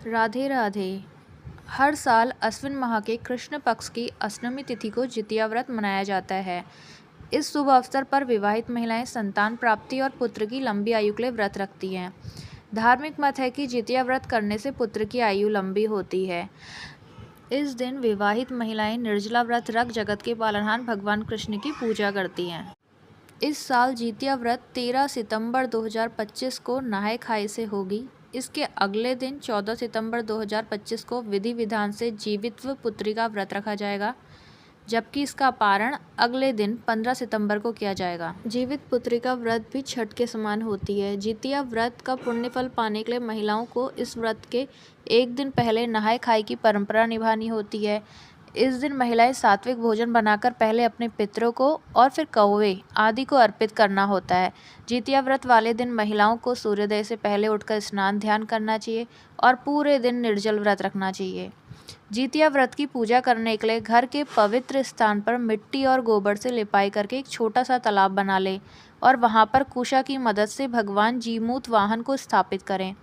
राधे राधे। हर साल अश्विन माह के कृष्ण पक्ष की अष्टमी तिथि को जितिया व्रत मनाया जाता है। इस शुभ अवसर पर विवाहित महिलाएं संतान प्राप्ति और पुत्र की लंबी आयु के लिए व्रत रखती हैं। धार्मिक मत है कि जितिया व्रत करने से पुत्र की आयु लंबी होती है। इस दिन विवाहित महिलाएं निर्जला व्रत रख जगत के पालनहार भगवान कृष्ण की पूजा करती हैं। इस साल जितिया व्रत 13 सितंबर 2025 को नहाय खाए से होगी। इसके अगले दिन 14 सितंबर 2025 को विधि विधान से जीवित्व पुत्री का व्रत रखा जाएगा, जबकि इसका पारण अगले दिन 15 सितंबर को किया जाएगा। जीवित पुत्री का व्रत भी छठ के समान होती है। जितिया व्रत का पुण्य फल पाने के लिए महिलाओं को इस व्रत के एक दिन पहले नहाय खाए की परंपरा निभानी होती है। इस दिन महिलाएं सात्विक भोजन बनाकर पहले अपने पितरों को और फिर कौवे आदि को अर्पित करना होता है। जितिया व्रत वाले दिन महिलाओं को सूर्योदय से पहले उठकर स्नान ध्यान करना चाहिए और पूरे दिन निर्जल व्रत रखना चाहिए। जितिया व्रत की पूजा करने के लिए घर के पवित्र स्थान पर मिट्टी और गोबर से लिपाई करके एक छोटा सा तालाब बना लें और वहां पर कुशा की मदद से भगवान जीमूत वाहन को स्थापित करें।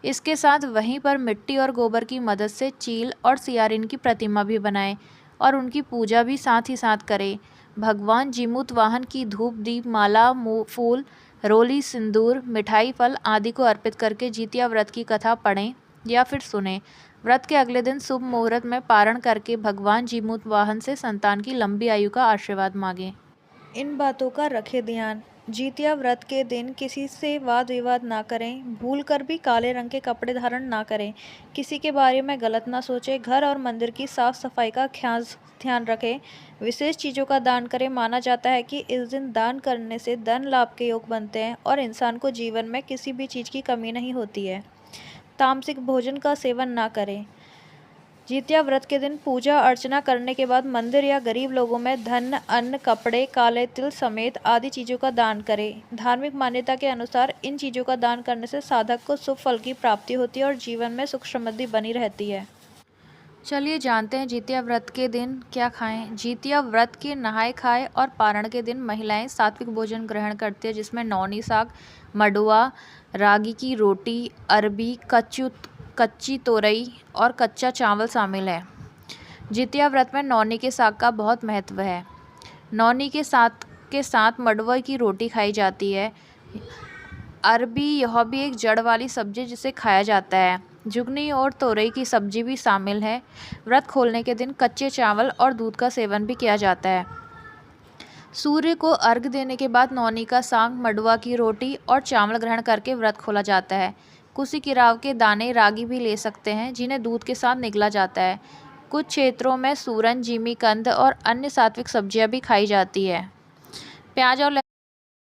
इसके साथ वहीं पर मिट्टी और गोबर की मदद से चील और सियारिन की प्रतिमा भी बनाएं और उनकी पूजा भी साथ ही साथ करें। भगवान जीमूत वाहन की धूप दीप माला फूल रोली सिंदूर मिठाई फल आदि को अर्पित करके जितिया व्रत की कथा पढ़ें या फिर सुनें। व्रत के अगले दिन शुभ मुहूर्त में पारण करके भगवान जीमूत वाहन से संतान की लंबी आयु का आशीर्वाद मांगें। इन बातों का रखें ध्यान। जितिया व्रत के दिन किसी से वाद विवाद ना करें। भूल कर भी काले रंग के कपड़े धारण ना करें। किसी के बारे में गलत ना सोचें। घर और मंदिर की साफ सफाई का खास ध्यान रखें। विशेष चीज़ों का दान करें। माना जाता है कि इस दिन दान करने से धन लाभ के योग बनते हैं और इंसान को जीवन में किसी भी चीज़ की कमी नहीं होती है। तामसिक भोजन का सेवन ना करें। जितिया व्रत के दिन पूजा अर्चना करने के बाद मंदिर या गरीब लोगों में धन अन्न कपड़े काले तिल समेत आदि चीज़ों का दान करें। धार्मिक मान्यता के अनुसार इन चीज़ों का दान करने से साधक को शुभ फल की प्राप्ति होती है और जीवन में सुख समृद्धि बनी रहती है। चलिए जानते हैं जितिया व्रत के दिन क्या खाएं। जितिया व्रत के नहाय खाए और पारण के दिन महिलाएं सात्विक भोजन ग्रहण करती है, जिसमें नौनी साग, मडुआ, रागी की रोटी, अरबी, कच्ची तोरई और कच्चा चावल शामिल है। जितिया व्रत में नौनी के साग का बहुत महत्व है। नौनी के साथ मडुआ की रोटी खाई जाती है। अरबी यह भी एक जड़ वाली सब्जी जिसे खाया जाता है। जुगनी और तोरई की सब्जी भी शामिल है। व्रत खोलने के दिन कच्चे चावल और दूध का सेवन भी किया जाता है। सूर्य को अर्घ देने के बाद नौनी का साग, मडुआ की रोटी और चावल ग्रहण करके व्रत खोला जाता है। कुसी किराव के दाने रागी भी ले सकते हैं, जिन्हें दूध के साथ निगला जाता है। कुछ क्षेत्रों में सूरन, जिमीकंद और अन्य सात्विक सब्जियां भी खाई जाती है। प्याज और